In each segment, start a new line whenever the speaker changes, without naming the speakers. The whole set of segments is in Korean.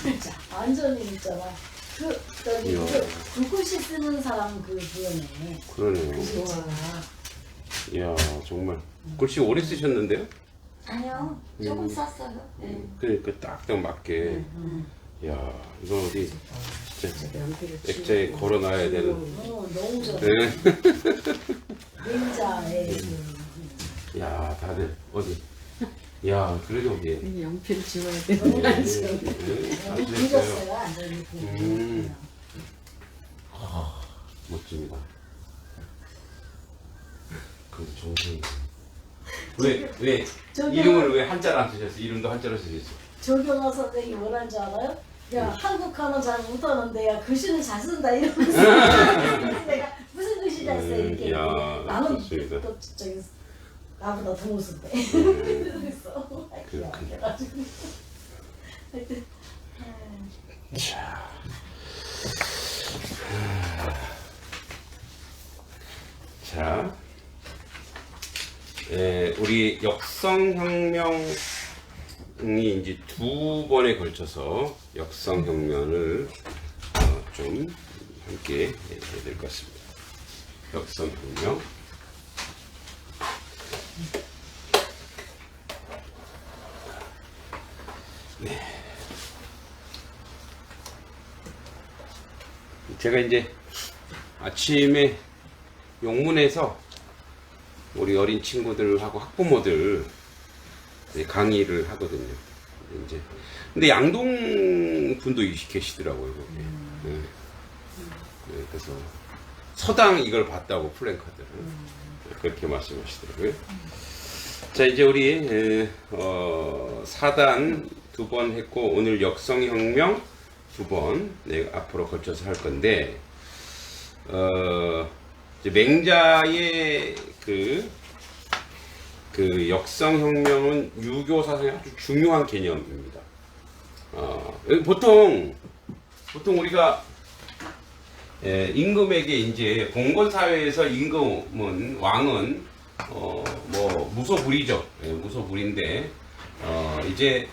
진짜 완전히 있잖아. 저기
이야.
불꽃이 쓰는 사람 그거네.
그러네요. 이야, 정말. 글씨 오래 쓰셨는데요?
아니요, 조금 썼어요. 네.
그러니까 딱 맞게. 이야, 이거 어디 진짜 액자에 걸어놔야 되는.
너무 좋아.
네.
냉자에
야, 다들 어디? 야, 그래도 어디?
연필 지워야 돼.
너무
네.
많죠.
네.
너무
안
굵었어요, 완전히.
멋집니다. 그 정성이. 왜
저기
이름을 왜 한자로 안 쓰셨어요? 이름도 한자로 쓰셨어요?
조경호 선생님이 뭐라는 줄 알아요? 야, 한국어는 잘 못하는데 야 글씨는 잘 쓴다 이러면서 내가 무슨 글씨 잘 써? 이렇게
야,
나는
좋습니다.
또 저기 나보다 더 못 쓴대. 그래서 그래가지고 하여튼
자. 자. 우리 역성혁명이 이제 두 번에 걸쳐서 역성혁명을 좀 함께 해야 될 것 같습니다. 역성혁명. 네. 제가 이제 아침에 용문에서 우리 어린 친구들하고 학부모들 강의를 하거든요. 이제 근데 양동 분도 계시더라고요. 거기. 네. 네, 그래서 서당 이걸 봤다고 플랜카드를 그렇게 말씀하시더라고요. 자, 이제 우리 4단 2번 했고 오늘 역성혁명 2번 앞으로 걸쳐서 할 건데 이제 맹자의 그 역성혁명은 유교 사상의 아주 중요한 개념입니다. 보통 우리가 임금에게 이제 봉건 사회에서 임금은 왕은 뭐 무소불위죠. 무소불위인데 이제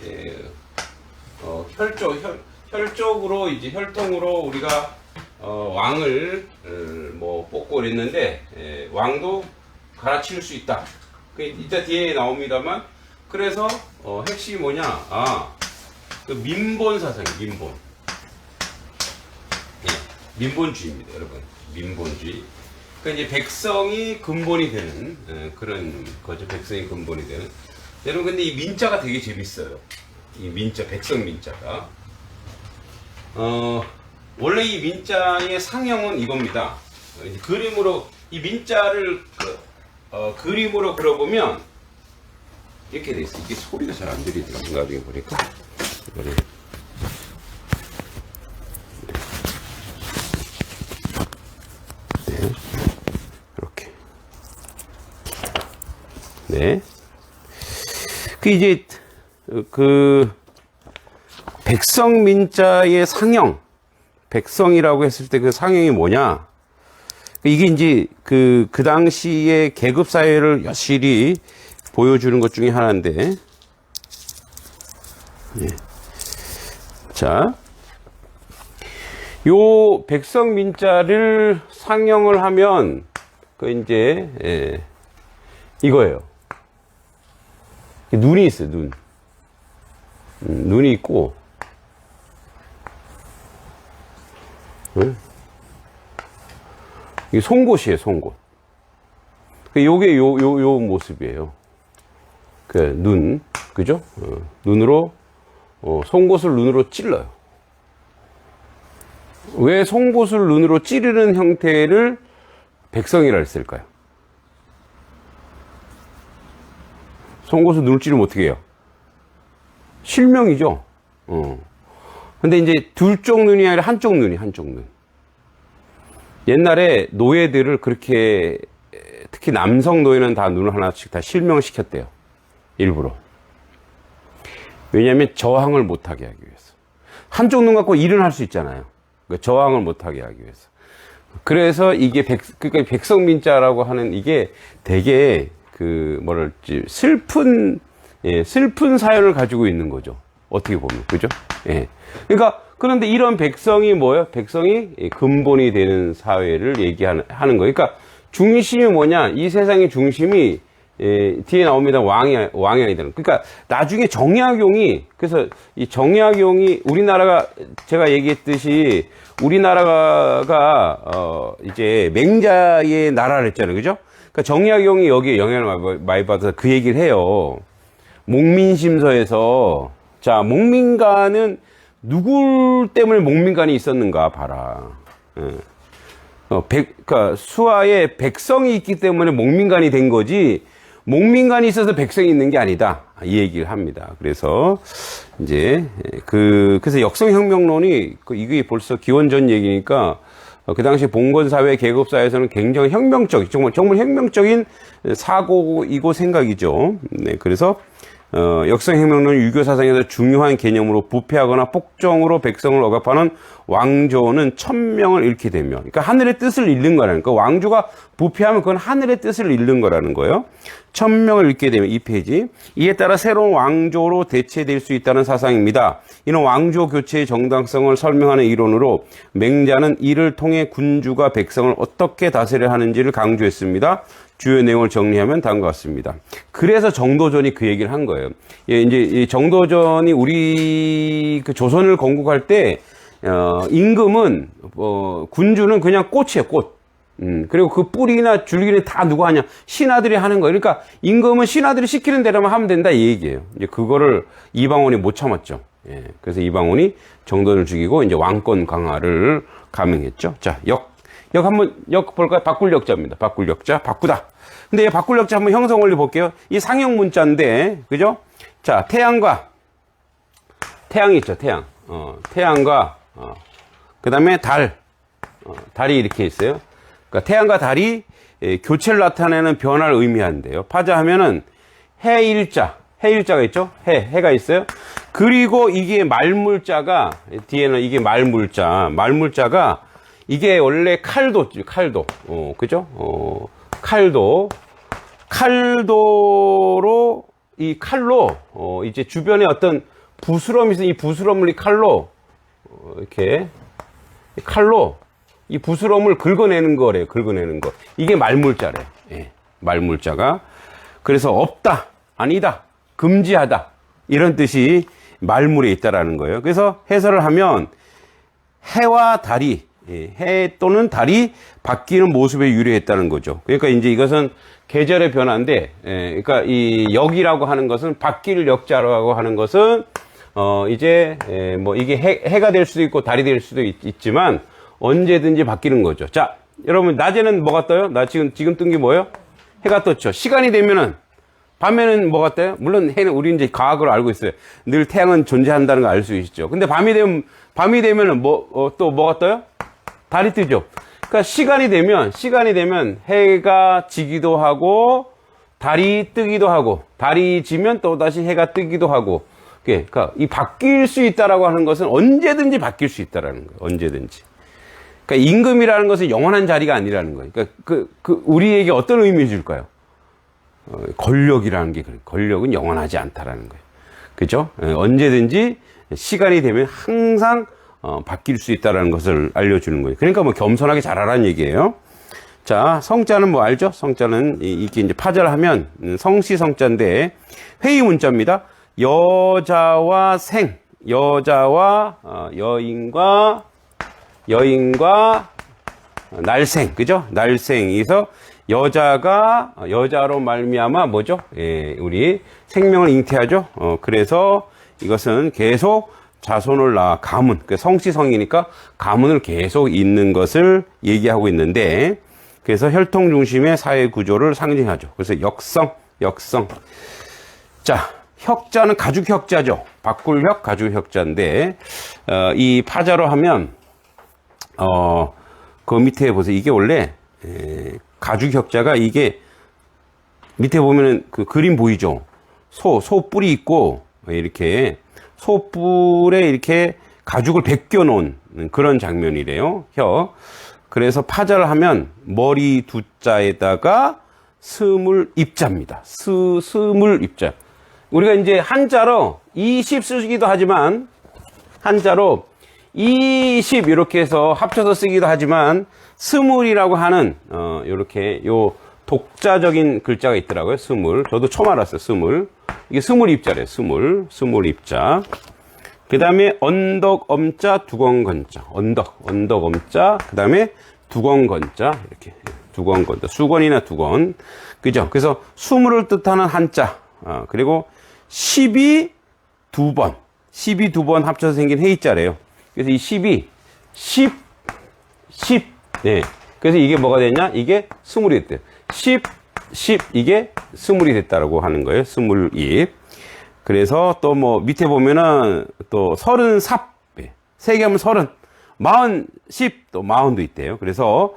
혈족으로 이제 혈통으로 우리가 왕을 뭐 뽑고 그랬는데 왕도 갈아치울 수 있다. 이따 뒤에 나옵니다만 그래서 핵심이 뭐냐? 그 민본 사상, 민본. 민본주의입니다, 여러분. 민본주의. 그러니까 이제 백성이 근본이 되는 그런 거죠. 백성이 근본이 되는. 여러분 근데 이 민자가 되게 재밌어요. 이 민자, 백성 민자가. 원래 이 민자의 상형은 이겁니다. 그림으로 이 민자를 그림으로 그려보면 이렇게 돼 있어. 이게 소리가 잘 안 들리더라고요. 나중에 보니까 이거를 네, 이렇게 네. 그 이제 그 백성 민자의 상형, 백성이라고 했을 때 그 상형이 뭐냐? 이게 이제 그 당시의 계급 사회를 여실히 보여주는 것 중에 하나인데, 예. 자, 요 백성 민자를 상형을 하면 그 이제 이거예요. 눈이 있어요, 눈. 눈이 있고, 이게 송곳이에요, 송곳. 요게 요 모습이에요. 그 눈, 그죠? 눈으로, 송곳을 눈으로 찔러요. 왜 송곳을 눈으로 찌르는 형태를 백성이라 했을까요? 송곳을 눈을 찌르면 어떻게 해요? 실명이죠. 근데 이제 둘 쪽 눈이 아니라 한쪽 눈. 옛날에 노예들을 그렇게, 특히 남성 노예는 다 눈을 하나씩 다 실명시켰대요. 일부러. 왜냐하면 저항을 못하게 하기 위해서. 한쪽 눈 갖고 일은 할 수 있잖아요. 그러니까 저항을 못하게 하기 위해서. 그래서 이게 그러니까 백성민자라고 하는 이게 되게 그 뭐랄지 슬픈 예, 슬픈 사연을 가지고 있는 거죠. 어떻게 보면. 그죠? 예. 그러니까, 그런데 이런 백성이 뭐예요? 백성이 근본이 되는 사회를 얘기하는 거예요. 그러니까 중심이 뭐냐? 이 세상의 중심이 뒤에 나옵니다. 왕이 아니다는. 그러니까 나중에 정약용이, 그래서 이 정약용이 우리나라가 제가 얘기했듯이 우리나라가 이제 맹자의 나라를 했잖아요. 그죠? 그러니까 정약용이 여기에 영향을 많이 받아서 그 얘기를 해요. 목민심서에서 자, 목민간은 누구 때문에 목민간이 있었는가 봐라. 그러니까 수하에 백성이 있기 때문에 목민간이 된 거지, 목민간이 있어서 백성이 있는 게 아니다. 이 얘기를 합니다. 그래서 이제 그래서 역성혁명론이 이게 벌써 기원전 얘기니까 그 당시 봉건사회 계급사회에서는 굉장히 혁명적, 정말 혁명적인 사고이고 생각이죠. 네, 그래서 역성혁명론 유교 사상에서 중요한 개념으로 부패하거나 폭정으로 백성을 억압하는 왕조는 천명을 잃게 되면, 그러니까 하늘의 뜻을 잃는 거라는 거. 왕조가 부패하면 그건 하늘의 뜻을 잃는 거라는 거예요. 천명을 잃게 되면, 이 페이지. 이에 따라 새로운 왕조로 대체될 수 있다는 사상입니다. 이는 왕조 교체의 정당성을 설명하는 이론으로 맹자는 이를 통해 군주가 백성을 어떻게 다스려야 하는지를 강조했습니다. 주요 내용을 정리하면 다음과 같습니다. 그래서 정도전이 그 얘기를 한 거예요. 예, 이제 이 정도전이 우리 그 조선을 건국할 때 임금은 군주는 그냥 꽃이에요, 꽃. 그리고 그 뿌리나 줄기는 다 누가 하냐? 신하들이 하는 거예요. 그러니까 임금은 신하들이 시키는 대로만 하면 된다, 이 얘기예요. 이제 그거를 이방원이 못 참았죠. 예, 그래서 이방원이 정도전을 죽이고 이제 왕권 강화를 감행했죠. 자, 역 볼까요? 바꿀 역자입니다. 바꿀 역자, 바꾸다. 근데 이 바꿀 역자 한번 형성 원리 볼게요. 이 상형 문자인데, 그죠? 자, 태양이 있죠, 태양. 태양과, 그 다음에 달이 이렇게 있어요. 그러니까 태양과 달이 교체를 나타내는 변화를 의미하는데요. 파자하면은 해일자가 있죠? 해가 있어요. 그리고 이게 말물자가, 뒤에는 이게 말물자가 이게 원래 칼도, 그죠? 칼도로, 이 칼로, 이제 주변에 어떤 부스럼이 있어. 이 부스럼을 이 칼로, 이렇게, 칼로, 이 부스럼을 긁어내는 거래요. 긁어내는 거. 이게 말물자래. 예, 말물자가. 그래서 없다, 아니다, 금지하다. 이런 뜻이 말물에 있다라는 거예요. 그래서 해설을 하면 해와 달이, 해 또는 달이 바뀌는 모습에 유래했다는 거죠. 그러니까 이제 이것은 계절의 변화인데, 그러니까 이 역이라고 하는 것은, 바뀔 역자라고 하는 것은, 이제, 뭐 이게 해가 될 수도 있고 달이 될 수도 있지만 언제든지 바뀌는 거죠. 자, 여러분, 낮에는 뭐가 떠요? 나 지금 뜬 게 뭐예요? 해가 떴죠. 시간이 되면은, 밤에는 뭐가 떠요? 물론 해는 우리 이제 과학으로 알고 있어요. 늘 태양은 존재한다는 걸 알 수 있죠. 근데 밤이 되면은 또 뭐가 떠요? 달이 뜨죠. 그러니까 시간이 되면 해가 지기도 하고 달이 뜨기도 하고, 달이 지면 또 다시 해가 뜨기도 하고. 그러니까 이 바뀔 수 있다라고 하는 것은 언제든지 바뀔 수 있다라는 거예요. 언제든지. 그러니까 임금이라는 것은 영원한 자리가 아니라는 거예요. 그러니까 우리에게 어떤 의미를 줄까요? 권력이라는 게 그래요. 권력은 영원하지 않다라는 거예요. 그죠? 언제든지 시간이 되면 항상 바뀔 수 있다는 것을 알려주는 거예요. 그러니까 뭐 겸손하게 잘하라는 얘기예요. 자, 성자는 뭐 알죠? 성자는 이게 이제 파자를 하면 성씨 성자인데 회의 문자입니다. 여자와 여인과 날생, 그죠? 날생에서 여자로 말미암아 뭐죠? 예, 우리 생명을 잉태하죠. 그래서 이것은 계속 자손을 낳아 가문, 그 성씨성이니까 가문을 계속 잇는 것을 얘기하고 있는데, 그래서 혈통 중심의 사회 구조를 상징하죠. 그래서 역성. 자, 혁자는 가죽혁자죠. 바꿀혁, 가죽혁자인데, 이 파자로 하면, 그 밑에 보세요. 이게 원래, 가죽혁자가 이게, 밑에 보면은 그 그림 보이죠? 소 뿔이 있고, 이렇게, 소뿔에 이렇게 가죽을 벗겨 놓은 그런 장면이래요. 그래서 파자를 하면 머리 두 자에다가 스물 입자입니다. 스물 입자. 우리가 이제 한자로 20 쓰기도 하지만, 한자로 20 이렇게 해서 합쳐서 쓰기도 하지만, 스물이라고 하는, 요렇게 요 독자적인 글자가 있더라고요. 스물. 저도 처음 알았어요. 스물. 이게 스물 입자래요. 스물. 스물 입자. 그 다음에 언덕 엄자 두건건자. 언덕 엄자. 그 다음에 두건건자. 이렇게. 두건건자. 수건이나 두건. 그죠? 그래서 스물을 뜻하는 한자. 그리고 10이 두 번. 10이 두 번 합쳐서 생긴 해이자래요. 그래서 이 10이 10. 네. 그래서 이게 뭐가 됐냐? 이게 스물이 됐대요. 10, 이게 스물이 됐다라고 하는 거예요. 스물이. 그래서 또 뭐 밑에 보면은 또 30삽. 세 개 하면 30. 40, 또 40도 있대요. 그래서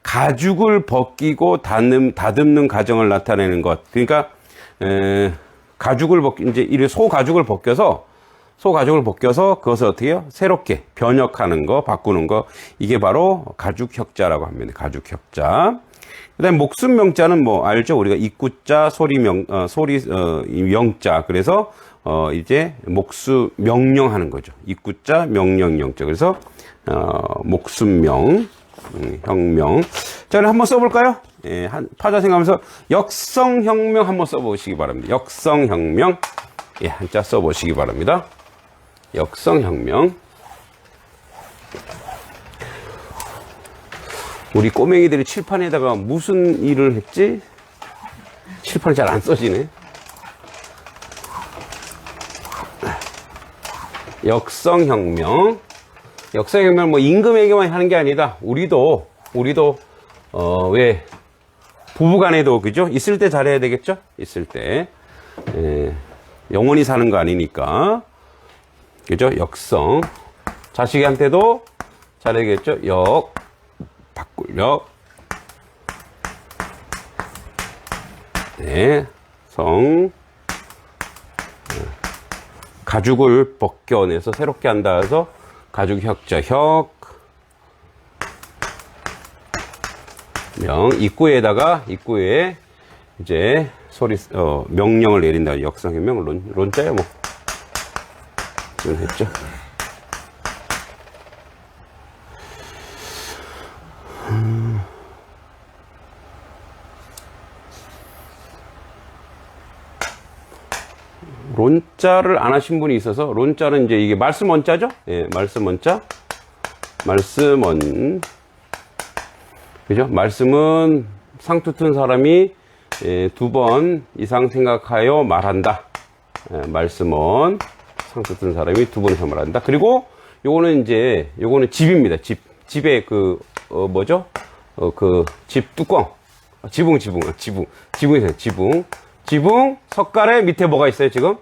가죽을 벗기고 다듬는 과정을 나타내는 것. 그러니까, 가죽을 이제 소가죽을 벗겨서 그것을 어떻게 해요? 새롭게 변형하는 거, 바꾸는 거. 이게 바로 가죽혁자라고 합니다. 가죽혁자. 그 다음에 목숨명자는 뭐 알죠? 우리가 입구자, 명자. 그래서, 이제 명령하는 거죠. 입구자, 명령자. 그래서, 목숨명, 혁명. 자, 그럼 한번 써볼까요? 예, 파자 생각하면서 역성혁명 한번 써보시기 바랍니다. 역성혁명. 예, 한자 써보시기 바랍니다. 역성혁명. 우리 꼬맹이들이 칠판에다가 무슨 일을 했지? 칠판이 잘 안 써지네. 역성혁명. 역성혁명 뭐 임금에게만 하는 게 아니다. 우리도 왜 부부간에도 그죠? 있을 때 잘해야 되겠죠? 있을 때. 영원히 사는 거 아니니까. 그죠? 역성. 자식한테도 잘해야겠죠? 바꿀 역. 네. 성. 가죽을 벗겨내서 새롭게 한다 해서 가죽혁자 혁. 명. 입구에 이제 명령을 내린다. 역성혁명. 론자야 뭐. 지금 했죠. 론자를 안 하신 분이 있어서, 론자는 이제 이게 말씀 원자죠? 예, 말씀 원자. 그죠? 말씀은 상투 사람이 두 번 이상 생각하여 말한다. 예, 말씀은 상투 사람이 두 번 이상 말한다. 그리고 요거는 집입니다. 집에 뭐죠? 집 뚜껑. 지붕이 있어요. 지붕, 석가래 밑에 뭐가 있어요, 지금?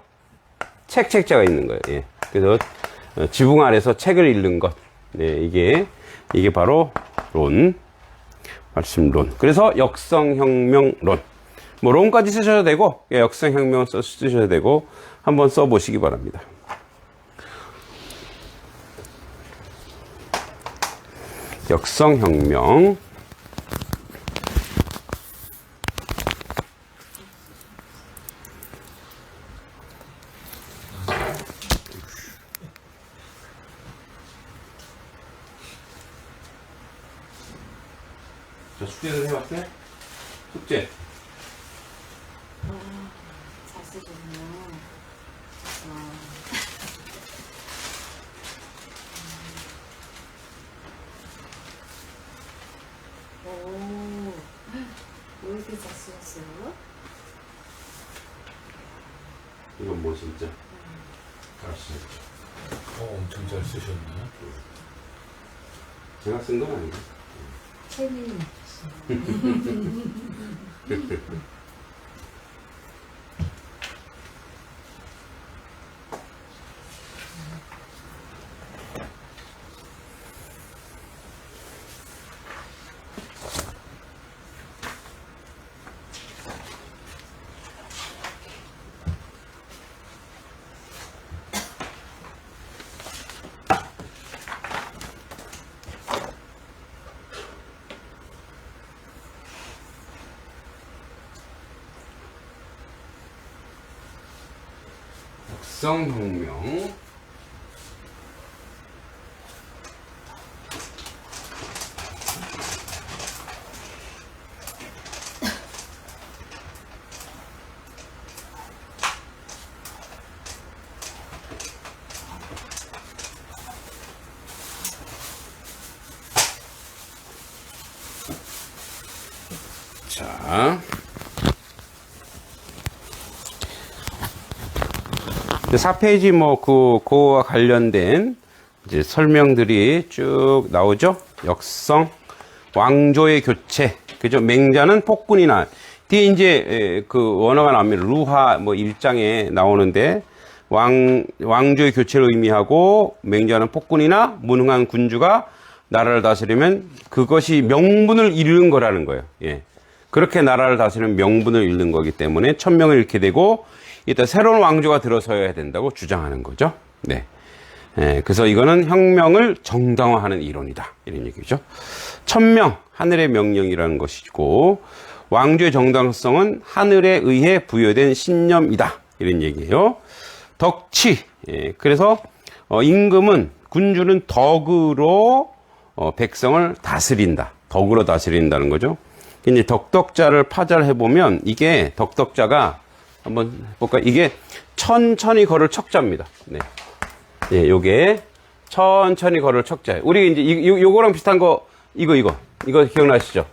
책자가 있는 거예요. 예. 그래서, 지붕 아래서 책을 읽는 것. 네, 이게 바로 말씀론. 그래서 역성혁명론. 뭐, 론까지 쓰셔도 되고, 예, 역성혁명 쓰셔도 되고, 한번 써보시기 바랍니다. 역성혁명. 저 숙제를 해봤어요? 숙제.
잘 쓰셨네요. 왜 이렇게 잘 쓰셨어요?
이건 뭐 진짜 가르치셨죠.
엄청 잘 쓰셨네.
제가 쓴 건 아니고.
책이
역성혁명. 자, 4페이지 그거와 관련된 이제 설명들이 쭉 나오죠. 역성, 왕조의 교체, 그죠? 맹자는 폭군이나 뒤에 이제 그 원어가 나옵니다. 루하 일장에 나오는데 왕조의 교체를 의미하고 맹자는 폭군이나 무능한 군주가 나라를 다스리면 그것이 명분을 잃는 거라는 거예요. 예. 그렇게 나라를 다스리는 명분을 잃는 거기 때문에 천명을 잃게 되고 일단 새로운 왕조가 들어서야 된다고 주장하는 거죠. 네. 그래서 이거는 혁명을 정당화하는 이론이다. 이런 얘기죠. 천명, 하늘의 명령이라는 것이고 왕조의 정당성은 하늘에 의해 부여된 신념이다. 이런 얘기예요. 덕치. 그래서 임금은 군주는 덕으로 백성을 다스린다. 덕으로 다스린다는 거죠. 이제 덕덕자를 파절해 보면 이게 덕덕자가 한번 볼까요? 이게 천천히 걸을 척자입니다. 네. 예, 요게 천천히 걸을 척자예요. 우리 이제 요거랑 비슷한 거 이거 기억나시죠?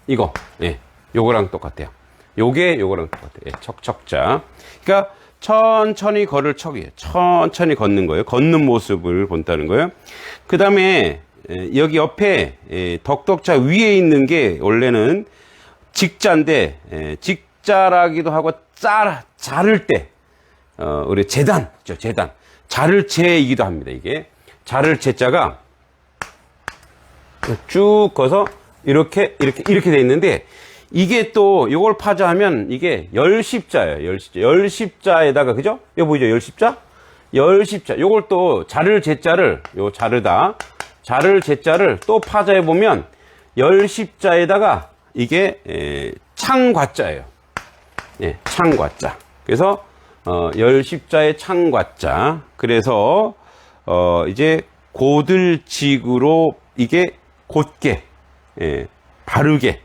이거. 예. 요거랑 똑같아요. 요거랑 똑같아요. 예, 척자. 그러니까 천천히 걸을 척이에요. 천천히 걷는 거예요. 걷는 모습을 본다는 거예요. 그다음에 여기 옆에 덕덕자 위에 있는 게 원래는 직자인데 직자라기도 하고 자를 때 우리 재단죠. 재단. 자를 재이기도 합니다. 이게 자를 재자가 쭉 거서 이렇게 돼 있는데 이게 또 이걸 파자하면 이게 열십자예요. 열십자에다가 그죠? 이거 보이죠? 열십자. 요걸 또 자를 재자를 요 자르다. 자를 재자를 또 파자해 보면 열십자에다가 이게 창과자예요. 예, 창과자. 그래서 열십자의 창과자. 그래서 이제 고들직으로 이게 곧게 바르게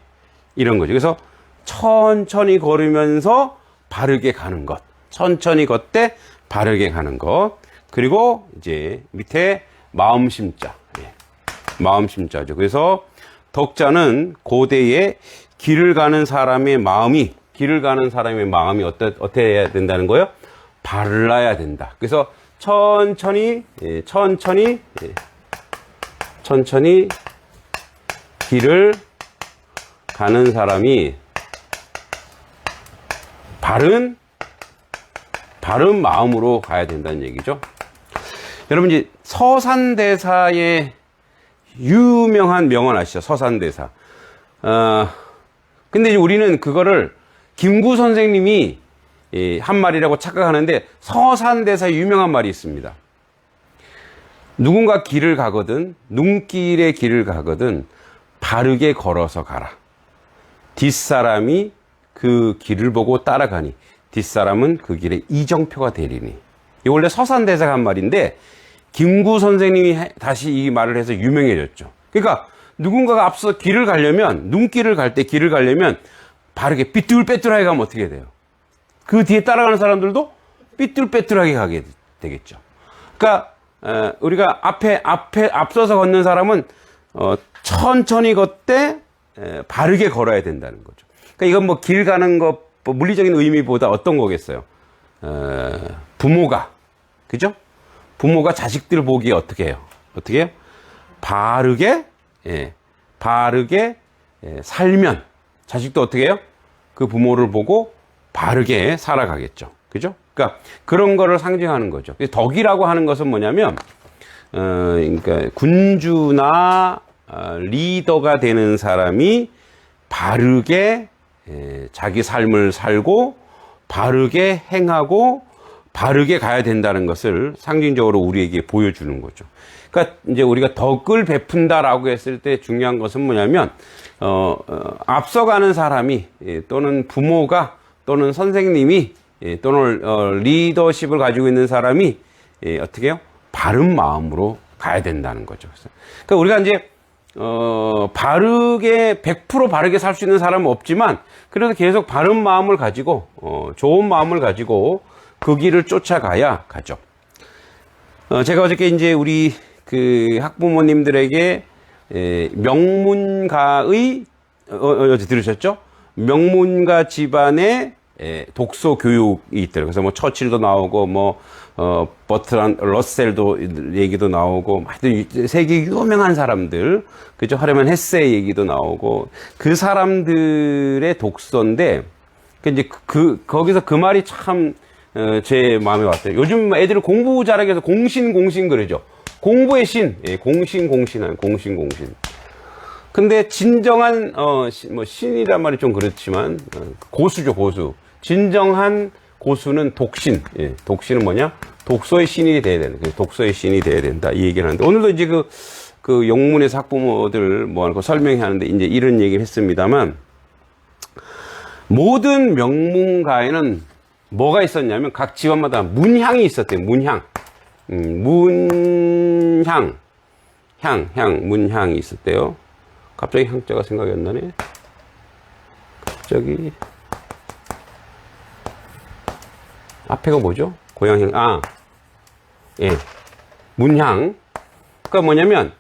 이런 거죠. 그래서 천천히 걸으면서 바르게 가는 것. 천천히 걷되 바르게 가는 것. 그리고 이제 밑에 마음심자. 마음심자죠. 그래서 덕자는 고대에 길을 가는 사람의 마음이 어떻게 해야 된다는 거예요? 발라야 된다. 그래서 천천히 길을 가는 사람이 바른 마음으로 가야 된다는 얘기죠. 여러분 이제 서산대사의 유명한 명언 아시죠? 서산대사. 근데 이제 우리는 그거를 김구 선생님이 한 말이라고 착각하는데 서산대사의 유명한 말이 있습니다. 누군가 길을 가거든, 눈길의 길을 가거든 바르게 걸어서 가라. 뒷사람이 그 길을 보고 따라가니 뒷사람은 그 길에 이정표가 되리니. 이 원래 서산대사가 한 말인데 김구 선생님이 다시 이 말을 해서 유명해졌죠. 그러니까 누군가가 앞서 길을 가려면 눈길을 갈 때 길을 가려면 바르게 삐뚤빼뚤하게 가면 어떻게 돼요? 그 뒤에 따라가는 사람들도 삐뚤빼뚤하게 가게 되겠죠. 그러니까 우리가 앞서서 걷는 사람은 천천히 걷되 바르게 걸어야 된다는 거죠. 그러니까 이건 뭐 길 가는 것 물리적인 의미보다 어떤 거겠어요? 부모가 그죠? 부모가 자식들 보기에 어떻게 해요? 어떻게 해요? 바르게 살면 자식도 어떻게 해요? 그 부모를 보고 바르게 살아가겠죠. 그죠? 그러니까 그런 거를 상징하는 거죠. 덕이라고 하는 것은 뭐냐면 그러니까 군주나 리더가 되는 사람이 바르게 자기 삶을 살고 바르게 행하고 바르게 가야 된다는 것을 상징적으로 우리에게 보여주는 거죠. 그러니까 이제 우리가 덕을 베푼다라고 했을 때 중요한 것은 뭐냐면 앞서가는 사람이 또는 부모가 또는 선생님이 또는 리더십을 가지고 있는 사람이 어떻게 해요? 바른 마음으로 가야 된다는 거죠. 그러니까 우리가 이제 바르게 100% 바르게 살 수 있는 사람은 없지만 그래도 계속 바른 마음을 가지고 좋은 마음을 가지고 그 길을 쫓아가야 가죠. 제가 어저께 이제 우리 그 학부모님들에게 명문가의 어제 들으셨죠? 명문가 집안의 독서 교육이 있더라고요. 그래서 뭐 처칠도 나오고 뭐 버트란 러셀도 얘기도 나오고 하여튼 세계 유명한 사람들 그죠? 하려면 헤세 얘기도 나오고 그 사람들의 독서인데 이제 거기서 그 말이 참 제 마음에 왔어요. 요즘 애들은 공부 잘하기 위해서 공신 그러죠. 공부의 신, 공신한 공신. 근데 진정한 뭐 신이란 말이 좀 그렇지만 고수죠, 고수. 진정한 고수는 독신. 독신은 뭐냐? 독서의 신이 돼야 된다. 독서의 신이 돼야 된다. 이 얘기를 하는데 오늘도 이제 그 영문에서 학부모들 뭐 하고 설명해 하는데 이제 이런 얘기를 했습니다만 모든 명문가에는 뭐가 있었냐면 각 집안마다 문향이 있었대요. 문향. 문향이 있었대요. 갑자기 향자가 생각이 안 나네. 갑자기 앞에가 뭐죠? 고향향. 문향. 그러니까 뭐냐면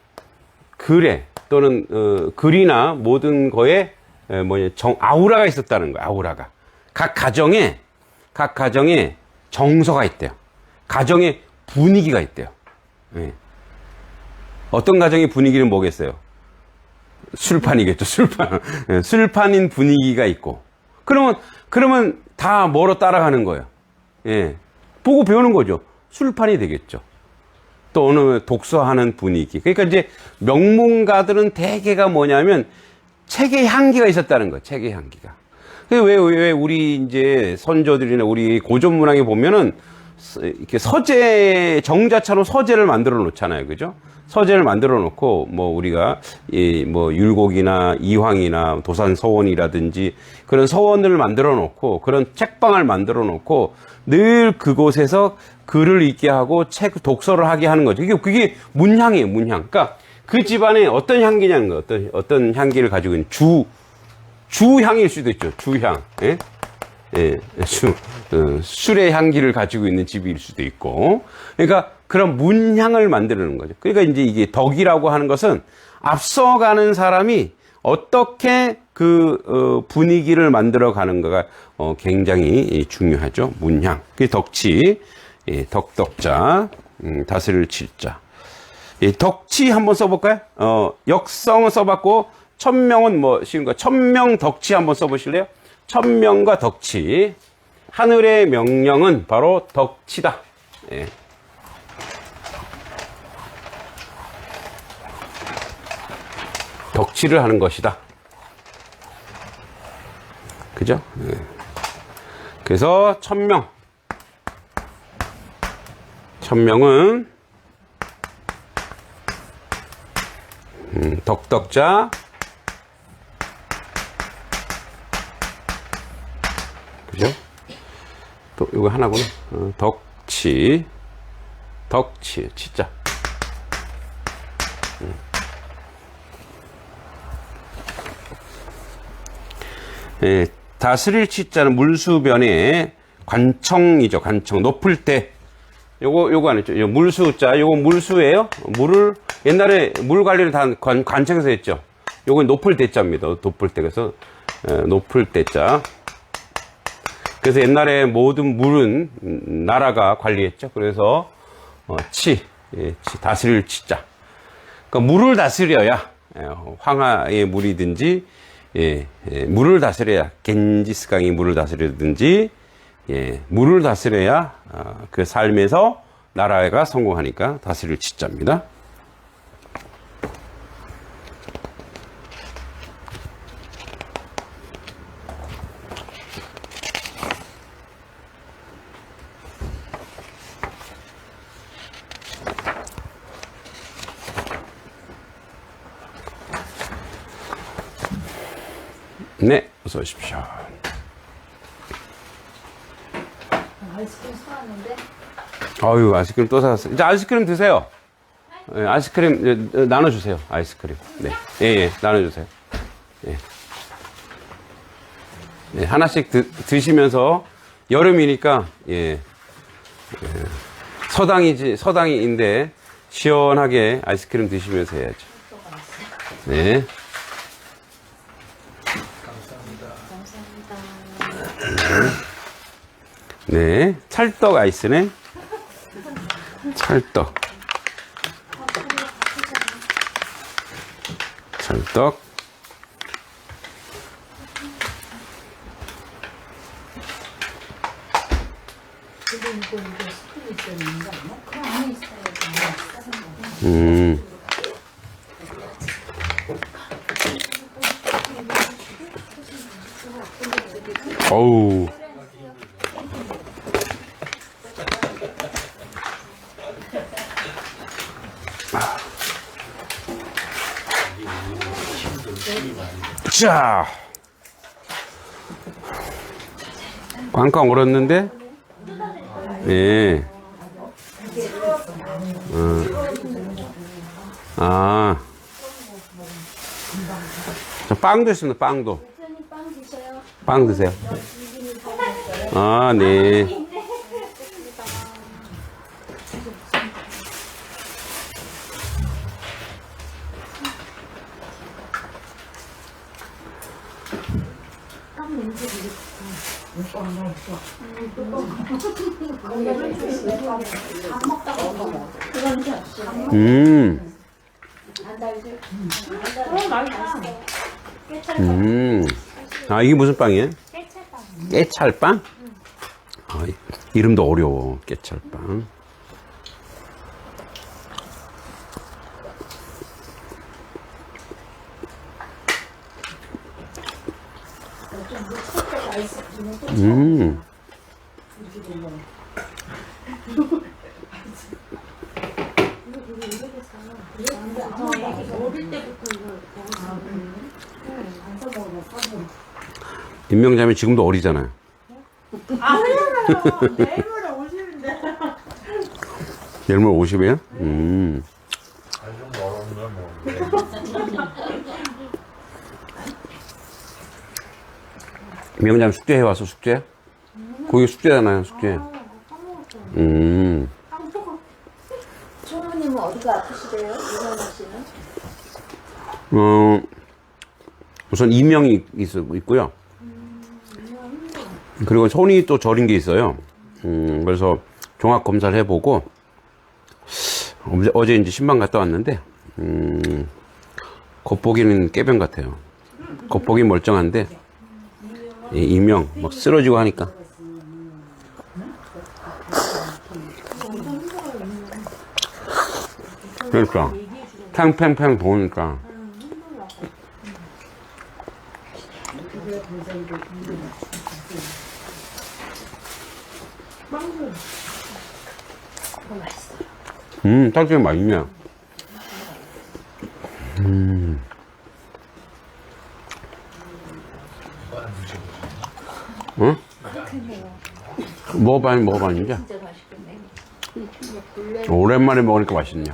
글에 또는 글이나 모든 거에 아우라가 있었다는 거예요. 아우라가. 각 가정에 정서가 있대요. 가정에 분위기가 있대요. 어떤 가정의 분위기는 뭐겠어요? 술판이겠죠, 술판. 술판인 분위기가 있고. 그러면 다 뭐로 따라가는 거예요? 보고 배우는 거죠. 술판이 되겠죠. 또 어느 독서하는 분위기. 그러니까 이제 명문가들은 대개가 뭐냐면 책의 향기가 있었다는 거예요. 책의 향기가. 왜 우리 이제 선조들이나 우리 고전 문학에 보면은 이렇게 정자처럼 서재를 만들어 놓잖아요. 그죠? 서재를 만들어 놓고 뭐 우리가 뭐 율곡이나 이황이나 도산서원이라든지 그런 서원을 만들어 놓고 그런 책방을 만들어 놓고 늘 그곳에서 글을 읽게 하고 독서를 하게 하는 거죠. 그게 문향이에요, 문향. 그러니까 그 집안에 어떤 향기냐는 거, 어떤 향기를 가지고 있는 주향일 수도 있죠. 주향. 술의 향기를 가지고 있는 집일 수도 있고. 그러니까 그런 문향을 만드는 거죠. 그러니까 이제 이게 덕이라고 하는 것은 앞서가는 사람이 어떻게 그 분위기를 만들어 가는가가 굉장히 중요하죠. 문향. 그게 덕치, 덕덕자, 다스릴 칠자. 덕치 한번 써볼까요? 역성은 써봤고 천명은 뭐 쉬운 거. 천명 덕치 한번 써보실래요? 천명과 덕치. 하늘의 명령은 바로 덕치다. 덕치를 하는 것이다. 그죠? 그래서 천명은 덕덕자, 그죠? 또 이거 하나구나. 덕치, 치자. 다스릴 치자는 물수변에 관청이죠. 관청. 높을 때. 요거 안 했죠. 물수자. 요거 물수예요. 옛날에 물 관리를 다 관청에서 했죠. 요건 높을 때자입니다. 높을 때. 그래서 높을 때자. 그래서 옛날에 모든 물은 나라가 관리했죠. 그래서 다스릴 치자. 그러니까 물을 다스려야 황하의 물이든지 물을 다스려야 겐지스강이 물을 다스리든지 물을 다스려야 그 삶에서 나라가 성공하니까 다스릴 치자입니다. 네, 어서 오십시오.
아이스크림 사왔는데.
아유, 아이스크림 또 사왔어요. 이제 아이스크림 드세요. 예, 아이스크림 나눠주세요. 아이스크림. 네, 예, 나눠주세요. 예. 네, 하나씩 드시면서 여름이니까 예, 서당인데 시원하게 아이스크림 드시면서 해야죠. 네. 네, 찰떡 아이스네. 찰떡. 찰떡.
근데 이거 스프이 있어야 되는 거 아니야?
그 안에 있어요.
음. 어우. 자. 꽝꽝 얼었는데? 네. 아. 저 빵도 있습니다, 빵도.
대표님 빵 드셔요.
빵 드세요. 아, 네.
빵 냄새 되게 밥 먹다가 먹어. 그런 게 없어. 안 달지? 안 달지? 깨찰빵.
아, 이게 무슨 빵이에요? 깨찰빵? 아, 이름도 어려워. 깨찰빵.
어릴 때부터 이거 안 써먹어.
임명자면 지금도 어리잖아요.
아니요, 내일모레 50인데.
내일 모레 50이에요?
아니 좀 멀었네 뭐.
임명자면 숙제해 와서 숙제? 거기 숙제잖아요, 숙제.
총무님은 어디가 아프시대요? 이현아 씨는?
우선 이명이 있고요. 그리고 손이 또 저린 게 있어요. 그래서 종합 검사를 해보고 어제 이제 신방 갔다 왔는데 겉보기는 깨병 같아요. 겉보기 멀쩡한데 이명 막 쓰러지고 하니까. 그러니까 팽팽팽 도니까. 딸기가 맛있네. 응? 먹어봐, 이제.
진짜 맛있겠네.
오랜만에 먹으니까 맛있네.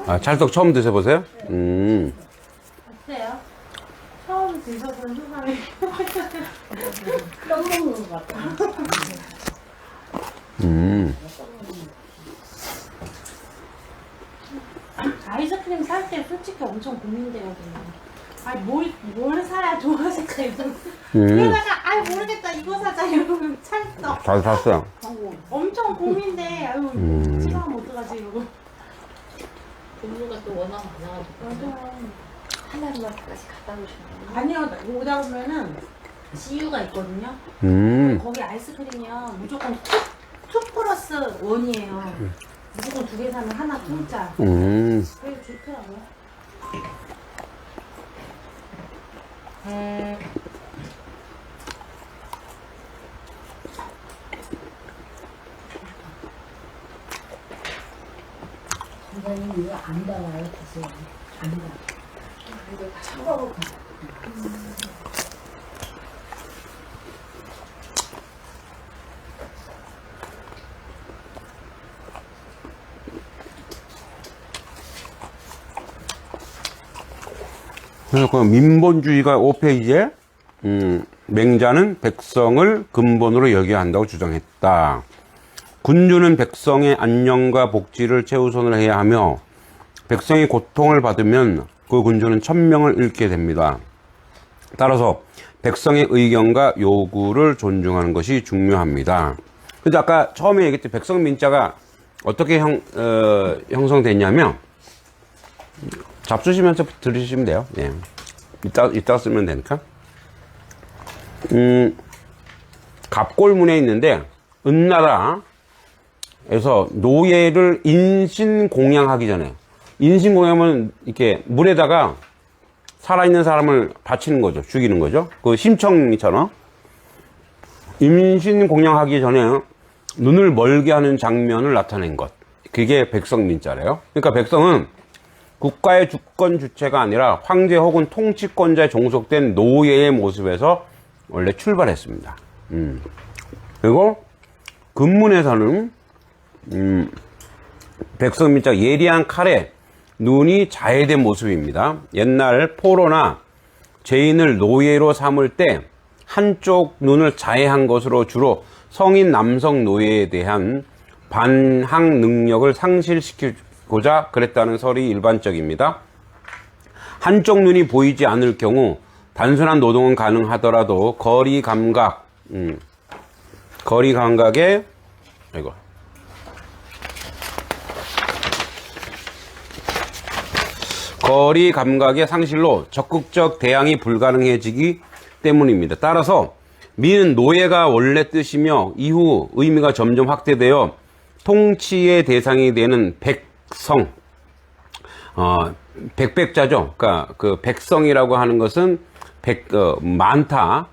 아, 찰떡 처음 드셔보세요?
어때요? 처음 드셔본 소감이.
떡 먹는 것 같아.
아이스크림 살 때 솔직히 엄청 고민되거든요. 아니 뭘 사야 좋아질까 이런. 그러다가 아 모르겠다 이거 사자 이러면 찰떡.
잘 샀어요.
엄청 고민돼. 아유 싫어하면 어떡하지 이러고.
종류가 또 워낙 많아가지고.
맞아.
하나님한테까지 갖다 놓으셨네.
아니요 오다 보면은 CU가 있거든요. 거기 아이스크림이요 무조건 2+1이에요. 무조건 2개 사면 하나 공짜. 그래서 좋더라고요.
선생님 이거 안 달아요, 드세요. 안 달아. 이거 차가워.
그래서 그 민본주의가 5페이지에 맹자는 백성을 근본으로 여겨야 한다고 주장했다. 군주는 백성의 안녕과 복지를 최우선을 해야 하며 백성이 고통을 받으면 그 군주는 천명을 잃게 됩니다. 따라서 백성의 의견과 요구를 존중하는 것이 중요합니다. 그래서 아까 처음에 얘기했던 백성민자가 어떻게 형성됐냐면 잡수시면서 들으시면 돼요. 예. 이따 쓰면 되니까. 갑골문에 있는데 은나라에서 노예를 인신공양하기 전에, 인신공양은 이렇게 물에다가 살아있는 사람을 바치는 거죠. 죽이는 거죠. 그 심청이처럼. 인신공양하기 전에 눈을 멀게 하는 장면을 나타낸 것. 그게 백성민자래요. 그러니까 백성은 국가의 주권 주체가 아니라 황제 혹은 통치권자에 종속된 노예의 모습에서 원래 출발했습니다. 그리고 근문에서는 백성민자 예리한 칼에 눈이 자해된 모습입니다. 옛날 포로나 죄인을 노예로 삼을 때 한쪽 눈을 자해한 것으로 주로 성인 남성 노예에 대한 반항 능력을 상실시키고자 그랬다는 설이 일반적입니다. 한쪽 눈이 보이지 않을 경우 단순한 노동은 가능하더라도 거리 감각의 상실로 적극적 대항이 불가능해지기 때문입니다. 따라서 미는 노예가 원래 뜻이며 이후 의미가 점점 확대되어 통치의 대상이 되는 백성, 백백자죠. 그러니까 그 백성이라고 하는 것은 많다,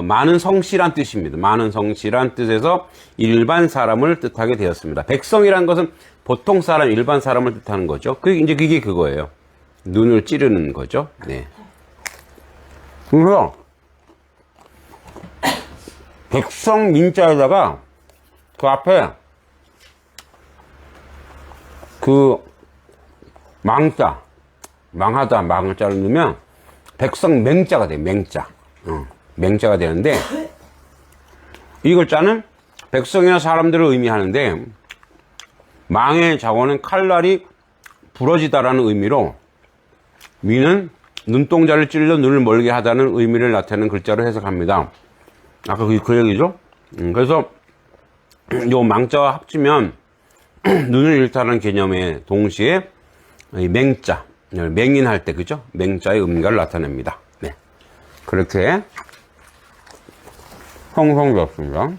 많은 성씨란 뜻입니다. 많은 성씨란 뜻에서 일반 사람을 뜻하게 되었습니다. 백성이란 것은 보통 사람, 일반 사람을 뜻하는 거죠. 그게 그거예요. 눈을 찌르는 거죠. 네. 그래서 백성 민자에다가 그 앞에 그 망하다 망자를 넣으면 백성 맹자가 돼. 맹자가 되는데 이 글자는 백성이나 사람들을 의미하는데 망의 자원은 칼날이 부러지다라는 의미로 미는 눈동자를 찔러 눈을 멀게 하다는 의미를 나타내는 글자로 해석합니다. 아까 그 얘기죠? 그래서 요 망자와 합치면 눈을 잃다는 개념의 동시에 이 맹자, 맹인할 때 그죠? 맹자의 의미를 나타냅니다. 네. 그렇게 형성되었습니다.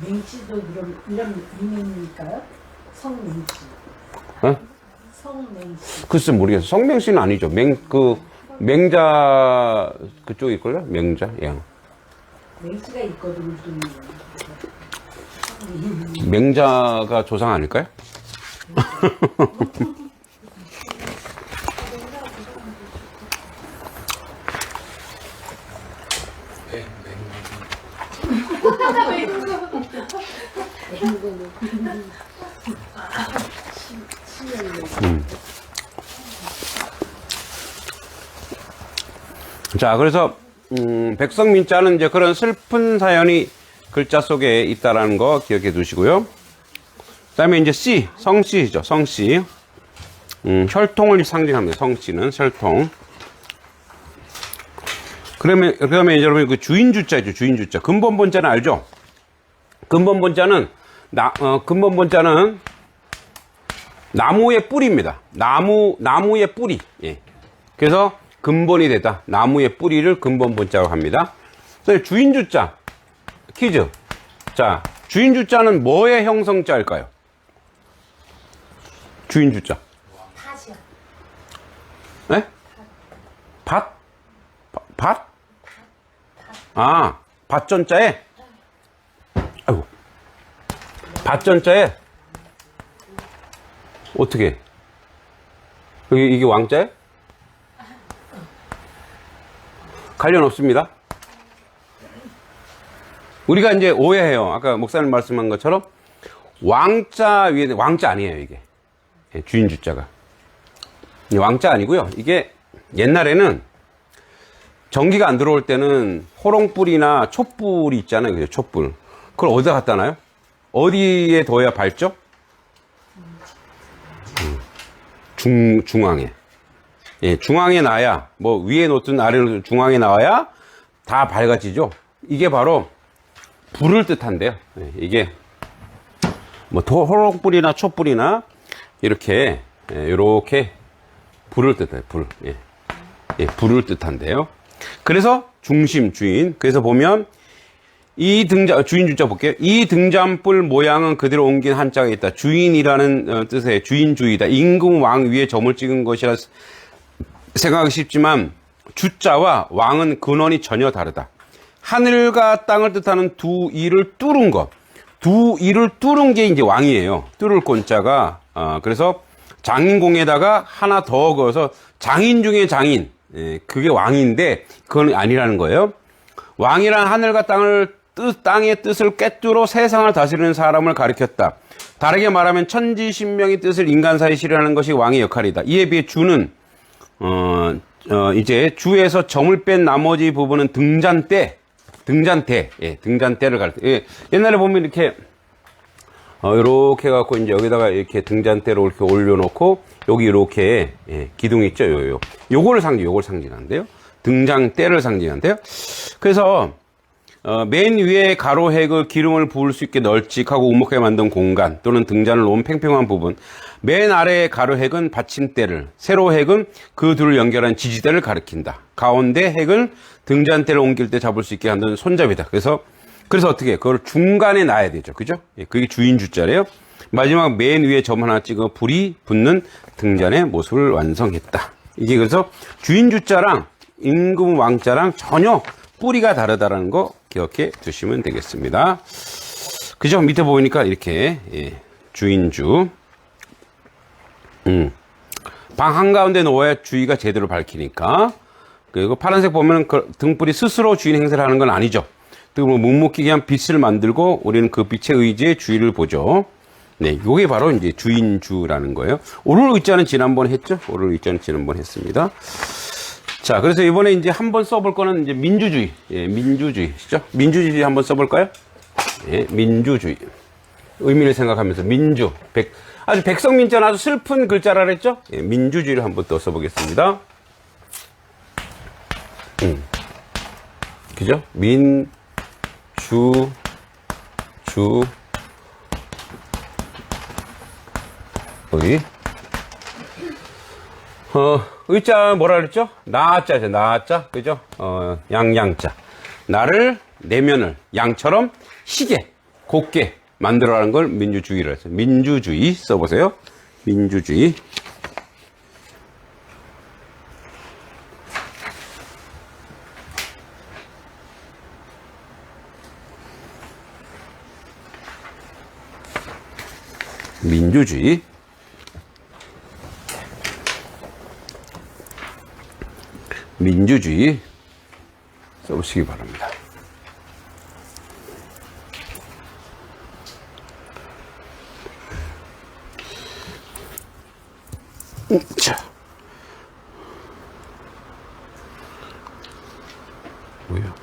맹치도 이런 의미일까요? 성맹치.
어?
성맹치.
글쎄 모르겠어요. 성맹씨는 아니죠. 맹자 그쪽일걸요? 맹자. 예.
맹치가 있거든요.
맹자가 조상 아닐까요? 자, 그래서 백성민자는 이제 그런 슬픈 사연이 글자 속에 있다라는 거 기억해 두시고요. 그 다음에 이제 씨, 성씨죠. 성씨. 혈통을 상징합니다. 성씨는 혈통. 그러면 여러분 그 주인주자죠. 주인주자. 근본본자는 알죠? 근본본자는 나무의 뿌리입니다. 나무의 뿌리. 예. 그래서 근본이 되다. 나무의 뿌리를 근본본자라고 합니다. 그래서 주인주자. 퀴즈. 자, 주인주자는 뭐의 형성자일까요? 주인주자.
팥이요.
네? 밭? 밭? 아, 밭전자에? 아이고. 밭전자에? 어떻게? 이게 왕자에? 관련 없습니다. 우리가 이제 오해해요. 아까 목사님 말씀한 것처럼 왕자 위에 왕자 아니에요, 이게. 주인주자가. 이 왕자 아니고요. 이게 옛날에는 전기가 안 들어올 때는 호롱불이나 촛불이 있잖아요. 그죠? 촛불. 그걸 어디다 갖다 놔요? 어디에 둬야 밝죠? 중앙에. 예, 중앙에 놔야, 뭐 위에 놓든 아래에 놓든 중앙에 나와야 다 밝아지죠. 이게 바로 불을 뜻한데요. 예, 이게 뭐 호롱불이나 촛불이나 이렇게 이렇게 불을 뜻해요. 불. 예. 예, 불을 뜻한데요. 그래서 중심 주인. 그래서 보면 이 주인 주자 볼게요. 이 등잔불 모양은 그대로 옮긴 한자가 있다. 주인이라는 뜻의 주인주의다. 임금 왕 위에 점을 찍은 것이라 생각하기 쉽지만 주자와 왕은 근원이 전혀 다르다. 하늘과 땅을 뜻하는 두 이를 뚫은 것. 두 이를 뚫은 게 이제 왕이에요. 뚫을 곤자가. 그래서 장인공에다가 하나 더 그어서 장인 중에 장인. 예, 그게 왕인데 그건 아니라는 거예요. 왕이란 하늘과 땅의 뜻을 꿰뚫어 세상을 다스리는 사람을 가리켰다. 다르게 말하면 천지신명의 뜻을 인간사에 실현하는 것이 왕의 역할이다. 이에 비해 주는 이제 주에서 점을 뺀 나머지 부분은 등잔대, 예, 등잔대를 가리켜. 예, 옛날에 보면 이렇게 이렇게 해갖고 이제 여기다가 이렇게 등잔대로 이렇게 올려놓고 여기 이렇게 예, 기둥 있죠, 요걸 상징한대요. 등잔대를 상징한대요. 그래서 맨 위에 가로핵을 기름을 부을 수 있게 널찍하고 우목하게 만든 공간 또는 등잔을 놓은 팽팽한 부분, 맨 아래의 가로핵은 받침대를, 세로핵은 그 둘을 연결한 지지대를 가리킨다. 가운데 핵은 등잔대를 옮길 때 잡을 수 있게 하는 손잡이다. 그래서 어떻게 그걸 중간에 놔야 되죠, 그죠? 예, 그게 주인 주자래요. 마지막 맨 위에 점 하나 찍어 불이 붙는 등잔의 모습을 완성했다. 이게 그래서 주인 주자랑 임금 왕자랑 전혀 뿌리가 다르다라는 거 기억해 두시면 되겠습니다. 그죠? 밑에 보니까 이렇게 예, 주인주 방 한가운데 놓아야 주위가 제대로 밝히니까. 그리고 파란색 보면 그 등불이 스스로 주인 행세를 하는 건 아니죠. 뭐 묵묵히 그냥 빛을 만들고 우리는 그 빛의 의지에 주의를 보죠. 네, 요게 바로 이제 주인주라는 거예요. 오를 의자는 지난번 했죠? 오를 의자는 지난번 했습니다. 자, 그래서 이번에 이제 한번 써볼 거는 이제 민주주의. 예, 민주주의죠? 민주주의 한번 써볼까요? 예, 민주주의. 의미를 생각하면서 민주. 아주 백성민자는 아주 슬픈 글자라 그랬죠? 예, 민주주의를 한번 또 써보겠습니다. 그죠? 여기 의자 뭐라 그랬죠? 나자죠. 나자. 그죠? 양자. 나를 내면을 양처럼 시계 곱게 만들어라는 걸 민주주의라 했어요. 민주주의 써보세요. 민주주의. 민주주의. 민주주의 써보시기 바랍니다. 자, 뭐야?